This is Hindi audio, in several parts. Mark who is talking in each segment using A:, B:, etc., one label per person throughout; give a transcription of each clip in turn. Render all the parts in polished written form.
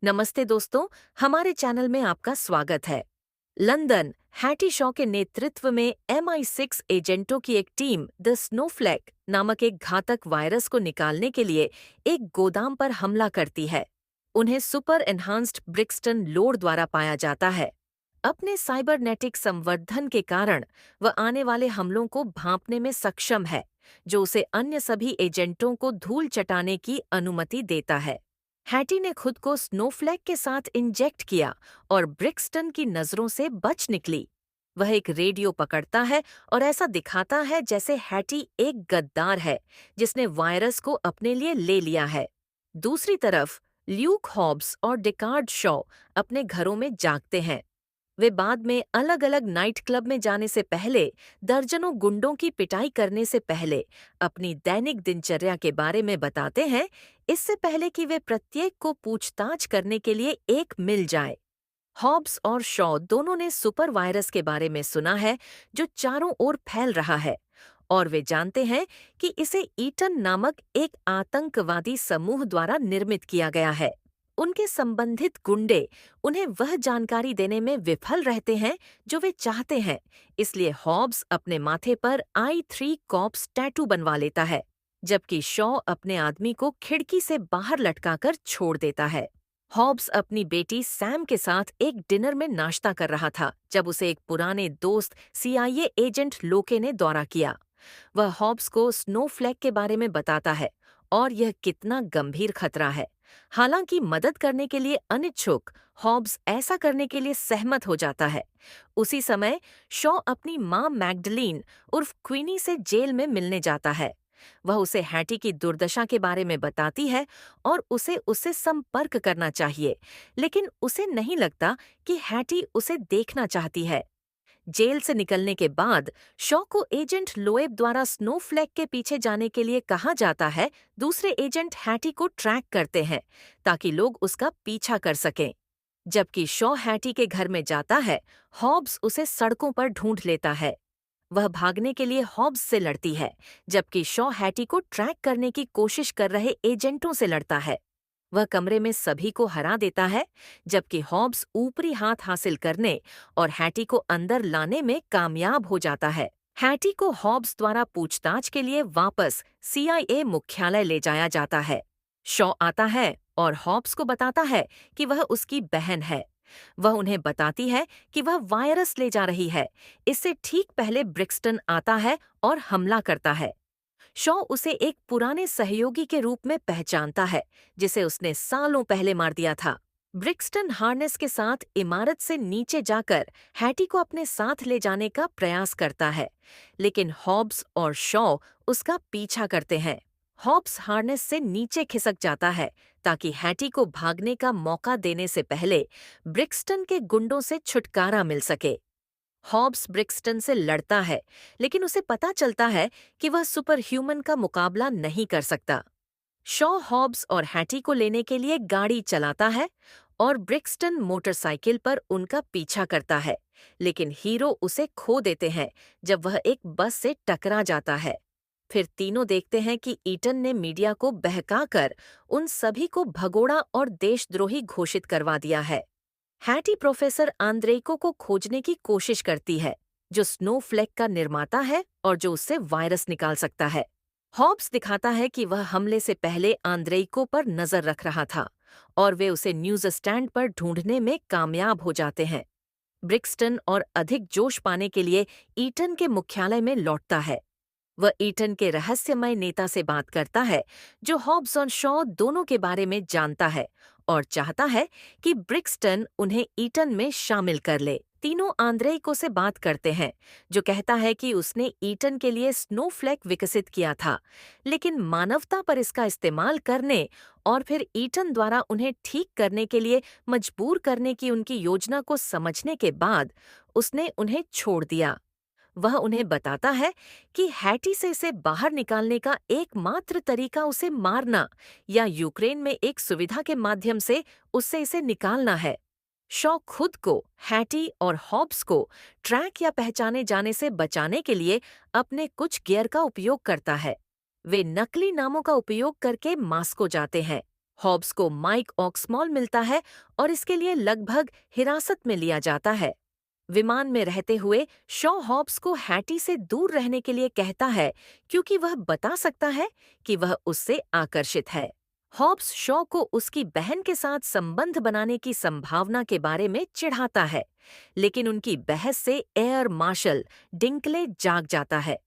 A: नमस्ते दोस्तों, हमारे चैनल में आपका स्वागत है। लंदन हैटी शॉ के नेतृत्व में MI6 एजेंटों की एक टीम द स्नोफ्लेक नामक एक घातक वायरस को निकालने के लिए एक गोदाम पर हमला करती है। उन्हें सुपर एनहांस्ड ब्रिक्सटन लोड द्वारा पाया जाता है। अपने साइबरनेटिक संवर्धन के कारण वह आने वाले हमलों को भांपने में सक्षम है, जो उसे अन्य सभी एजेंटों को धूल चटाने की अनुमति देता है। हैटी ने खुद को स्नोफ्लेक के साथ इंजेक्ट किया और ब्रिक्सटन की नजरों से बच निकली। वह एक रेडियो पकड़ता है और ऐसा दिखाता है जैसे हैटी एक गद्दार है जिसने वायरस को अपने लिए ले लिया है। दूसरी तरफ ल्यूक हॉब्स और डिकार्ड शॉ अपने घरों में जागते हैं। वे बाद में अलग अलग नाइट क्लब में जाने से पहले, दर्जनों गुंडों की पिटाई करने से पहले अपनी दैनिक दिनचर्या के बारे में बताते हैं, इससे पहले कि वे प्रत्येक को पूछताछ करने के लिए एक मिल जाए। हॉब्स और शॉ दोनों ने सुपर वायरस के बारे में सुना है जो चारों ओर फैल रहा है, और वे जानते हैं कि इसे ईटन नामक एक आतंकवादी समूह द्वारा निर्मित किया गया है। उनके संबंधित गुंडे उन्हें वह जानकारी देने में विफल रहते हैं जो वे चाहते हैं, इसलिए हॉब्स अपने माथे पर I3 कॉप्स टैटू बनवा लेता है, जबकि शॉ अपने आदमी को खिड़की से बाहर लटकाकर छोड़ देता है। हॉब्स अपनी बेटी सैम के साथ एक डिनर में नाश्ता कर रहा था जब उसे एक पुराने दोस्त CIA एजेंट लोके ने दौरा किया। वह हॉब्स को स्नोफ्लेक के बारे में बताता है और यह कितना गंभीर खतरा है। हालांकि मदद करने के लिए अनिच्छुक, हॉब्स ऐसा करने के लिए सहमत हो जाता है। उसी समय शॉ अपनी मां मैग्डलीन उर्फ क्वीनी से जेल में मिलने जाता है। वह उसे हैटी की दुर्दशा के बारे में बताती है और उसे उससे संपर्क करना चाहिए, लेकिन उसे नहीं लगता कि हैटी उसे देखना चाहती है। जेल से निकलने के बाद शॉ को एजेंट लोएब द्वारा स्नोफ्लेक के पीछे जाने के लिए कहा जाता है। दूसरे एजेंट हैटी को ट्रैक करते हैं ताकि लोग उसका पीछा कर सकें। जबकि शॉ हैटी के घर में जाता है, हॉब्स उसे सड़कों पर ढूंढ लेता है। वह भागने के लिए हॉब्स से लड़ती है, जबकि शॉ हैटी को ट्रैक करने की कोशिश कर रहे एजेंटों से लड़ता है। वह कमरे में सभी को हरा देता है, जबकि हॉब्स ऊपरी हाथ हासिल करने और हैटी को अंदर लाने में कामयाब हो जाता है। हैटी को हॉब्स द्वारा पूछताछ के लिए वापस CIA मुख्यालय ले जाया जाता है। शॉ आता है और हॉब्स को बताता है कि वह उसकी बहन है। वह उन्हें बताती है कि वह वायरस ले जा रही है। इससे ठीक पहले ब्रिक्सटन आता है और हमला करता है। शॉ उसे एक पुराने सहयोगी के रूप में पहचानता है जिसे उसने सालों पहले मार दिया था। ब्रिक्सटन हार्नेस के साथ इमारत से नीचे जाकर हैटी को अपने साथ ले जाने का प्रयास करता है, लेकिन हॉब्स और शॉ उसका पीछा करते हैं। हॉब्स हार्नेस से नीचे खिसक जाता है ताकि हैटी को भागने का मौका देने से पहले ब्रिक्सटन के गुंडों से छुटकारा मिल सके। हॉब्स ब्रिक्सटन से लड़ता है, लेकिन उसे पता चलता है कि वह सुपर ह्यूमन का मुकाबला नहीं कर सकता। शॉ हॉब्स और हैटी को लेने के लिए गाड़ी चलाता है और ब्रिक्सटन मोटरसाइकिल पर उनका पीछा करता है, लेकिन हीरो उसे खो देते हैं जब वह एक बस से टकरा जाता है। फिर तीनों देखते हैं कि ईटन ने मीडिया को बहकाकर उन सभी को भगोड़ा और देशद्रोही घोषित करवा दिया है। हैटी प्रोफेसर आंद्रेइको को खोजने की कोशिश करती है, जो स्नोफ्लेक का निर्माता है और जो उससे वायरस निकाल सकता है। हॉब्स दिखाता है कि वह हमले से पहले आंद्रेइको पर नजर रख रहा था और वे उसे न्यूज स्टैंड पर ढूंढने में कामयाब हो जाते हैं। ब्रिक्सटन और अधिक जोश पाने के लिए ईटन के मुख्यालय में लौटता है। वह ईटन के रहस्यमय नेता से बात करता है, जो हॉब्स और शॉ दोनों के बारे में जानता है और चाहता है कि ब्रिक्सटन उन्हें ईटन में शामिल कर ले। तीनों आंद्रेइको से बात करते हैं, जो कहता है कि उसने ईटन के लिए स्नोफ्लेक विकसित किया था, लेकिन मानवता पर इसका इस्तेमाल करने और फिर ईटन द्वारा उन्हें ठीक करने के लिए मजबूर करने की उनकी योजना को समझने के बाद उसने उन्हें छोड़ दिया। वह उन्हें बताता है कि हैटी से इसे बाहर निकालने का एकमात्र तरीका उसे मारना या यूक्रेन में एक सुविधा के माध्यम से उससे इसे निकालना है। शॉ खुद को हैटी और हॉब्स को ट्रैक या पहचाने जाने से बचाने के लिए अपने कुछ गियर का उपयोग करता है। वे नकली नामों का उपयोग करके मास्को जाते हैं, हॉब्स को माइक ऑक्समॉल मिलता है और इसके लिए लगभग हिरासत में लिया जाता है। विमान में रहते हुए शॉ हॉब्स को हैटी से दूर रहने के लिए कहता है क्योंकि वह बता सकता है कि वह उससे आकर्षित है। हॉब्स शॉ को उसकी बहन के साथ संबंध बनाने की संभावना के बारे में चिढ़ाता है, लेकिन उनकी बहस से एयर मार्शल डिंकले जाग जाता है।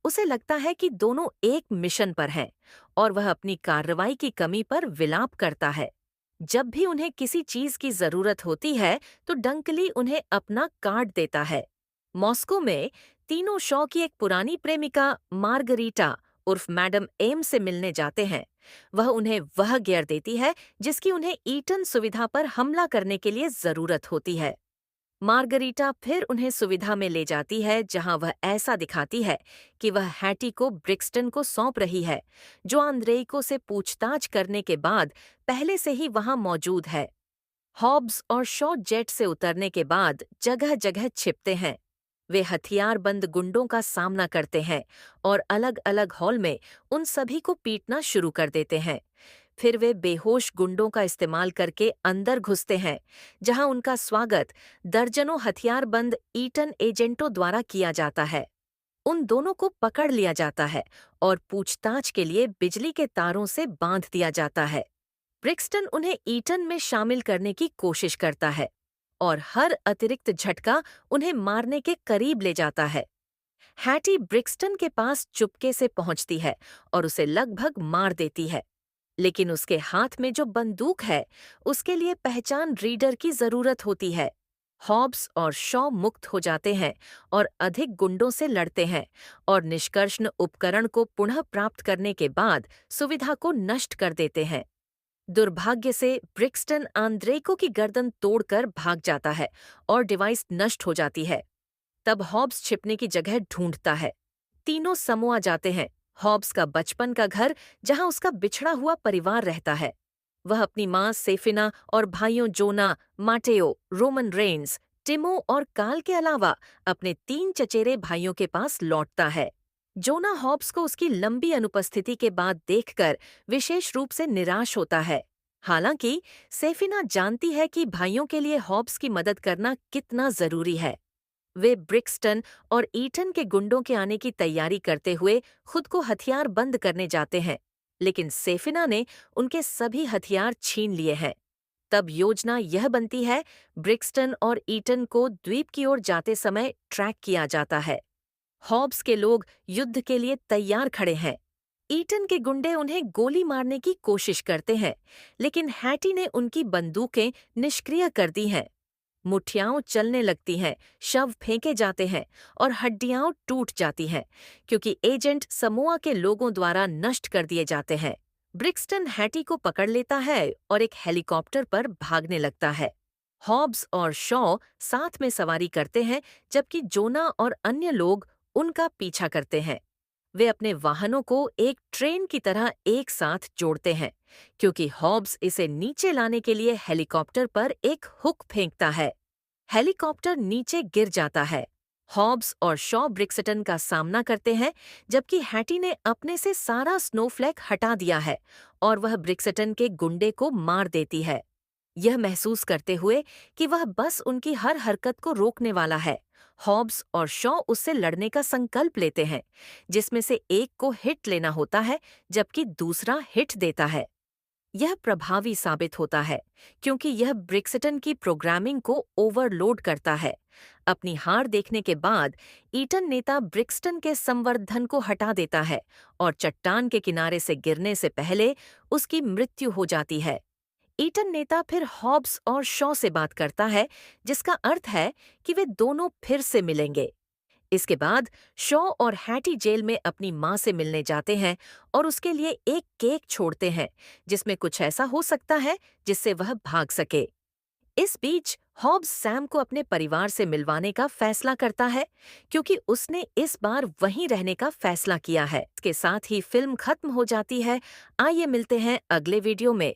A: उसे लगता है कि दोनों एक मिशन पर हैं और वह अपनी कार्रवाई की कमी पर विलाप करता है। जब भी उन्हें किसी चीज की जरूरत होती है तो डंकली उन्हें अपना कार्ड देता है। मॉस्को में तीनों शॉ की एक पुरानी प्रेमिका मार्गरीटा उर्फ मैडम एम से मिलने जाते हैं। वह उन्हें वह गियर देती है जिसकी उन्हें ईटन सुविधा पर हमला करने के लिए जरूरत होती है। मार्गरीटा फिर उन्हें सुविधा में ले जाती है जहां वह ऐसा दिखाती है कि वह हैटी को ब्रिक्सटन को सौंप रही है, जो आंद्रेइको से पूछताछ करने के बाद पहले से ही वहां मौजूद है। हॉब्स और शॉ जेट से उतरने के बाद जगह जगह छिपते हैं। वे हथियारबंद गुंडों का सामना करते हैं और अलग अलग हॉल में उन सभी को पीटना शुरू कर देते हैं। फिर वे बेहोश गुंडों का इस्तेमाल करके अंदर घुसते हैं, जहां उनका स्वागत दर्जनों हथियारबंद ईटन एजेंटों द्वारा किया जाता है। उन दोनों को पकड़ लिया जाता है और पूछताछ के लिए बिजली के तारों से बांध दिया जाता है। ब्रिक्सटन उन्हें ईटन में शामिल करने की कोशिश करता है और हर अतिरिक्त झटका उन्हें मारने के करीब ले जाता है। हैटी ब्रिक्सटन के पास चुपके से पहुंचती है और उसे लगभग मार देती है, लेकिन उसके हाथ में जो बंदूक है उसके लिए पहचान रीडर की जरूरत होती है। हॉब्स और शॉ मुक्त हो जाते हैं और अधिक गुंडों से लड़ते हैं और निष्कर्षण उपकरण को पुनः प्राप्त करने के बाद सुविधा को नष्ट कर देते हैं। दुर्भाग्य से ब्रिक्सटन आंद्रेको की गर्दन तोड़कर भाग जाता है और डिवाइस नष्ट हो जाती है। तब हॉब्स छिपने की जगह ढूंढता है। तीनों समोआ जाते हैं। हॉब्स का बचपन का घर जहां उसका बिछड़ा हुआ परिवार रहता है। वह अपनी मां सेफिना और भाइयों जोना, माटेओ, रोमन रेन्स, टिमो और काल के अलावा अपने 3 चचेरे भाइयों के पास लौटता है। जोना हॉब्स को उसकी लंबी अनुपस्थिति के बाद देखकर विशेष रूप से निराश होता है। हालांकि सेफिना जानती है कि भाइयों के लिए हॉब्स की मदद करना कितना जरूरी है। वे ब्रिक्सटन और ईटन के गुंडों के आने की तैयारी करते हुए खुद को हथियार बंद करने जाते हैं, लेकिन सेफिना ने उनके सभी हथियार छीन लिए हैं। तब योजना यह बनती है, ब्रिक्सटन और ईटन को द्वीप की ओर जाते समय ट्रैक किया जाता है। हॉब्स के लोग युद्ध के लिए तैयार खड़े हैं। ईटन के गुंडे उन्हें गोली मारने की कोशिश करते हैं, लेकिन हैटी ने उनकी बंदूकें निष्क्रिय कर दी हैं। मुठियाओं चलने लगती हैं, शव फेंके जाते हैं और हड्डियां टूट जाती हैं, क्योंकि एजेंट समोआ के लोगों द्वारा नष्ट कर दिए जाते हैं। ब्रिक्सटन हैटी को पकड़ लेता है और एक हेलीकॉप्टर पर भागने लगता है। हॉब्स और शॉ साथ में सवारी करते हैं, जबकि जोना और अन्य लोग उनका पीछा करते हैं। वे अपने वाहनों को एक ट्रेन की तरह एक साथ जोड़ते हैं, क्योंकि हॉब्स इसे नीचे लाने के लिए हेलीकॉप्टर पर एक हुक फेंकता है। हेलीकॉप्टर नीचे गिर जाता है। हॉब्स और शॉ ब्रिक्सटन का सामना करते हैं, जबकि हैटी ने अपने से सारा स्नोफ्लैक हटा दिया है और वह ब्रिक्सटन के गुंडे को मार देती है। यह महसूस करते हुए कि वह बस उनकी हर हरकत को रोकने वाला है, हॉब्स और शॉ उससे लड़ने का संकल्प लेते हैं, जिसमें से एक को हिट लेना होता है जबकि दूसरा हिट देता है। यह प्रभावी साबित होता है क्योंकि यह ब्रिक्सटन की प्रोग्रामिंग को ओवरलोड करता है। अपनी हार देखने के बाद ईटन नेता ब्रिक्सटन के संवर्धन को हटा देता है और चट्टान के किनारे से गिरने से पहले उसकी मृत्यु हो जाती है। ईटन नेता फिर हॉब्स और शॉ से बात करता है, जिसका अर्थ है कि वे दोनों फिर से मिलेंगे। इसके बाद शॉ और हैटी जेल में अपनी मां से मिलने जाते हैं और उसके लिए एक केक छोड़ते हैं, जिसमें कुछ ऐसा हो सकता है जिससे वह भाग सके। इस बीच हॉब्स सैम को अपने परिवार से मिलवाने का फैसला करता है, क्योंकि उसने इस बार वहीं रहने का फैसला किया है। इसके साथ ही फिल्म खत्म हो जाती है। आइए मिलते हैं अगले वीडियो में।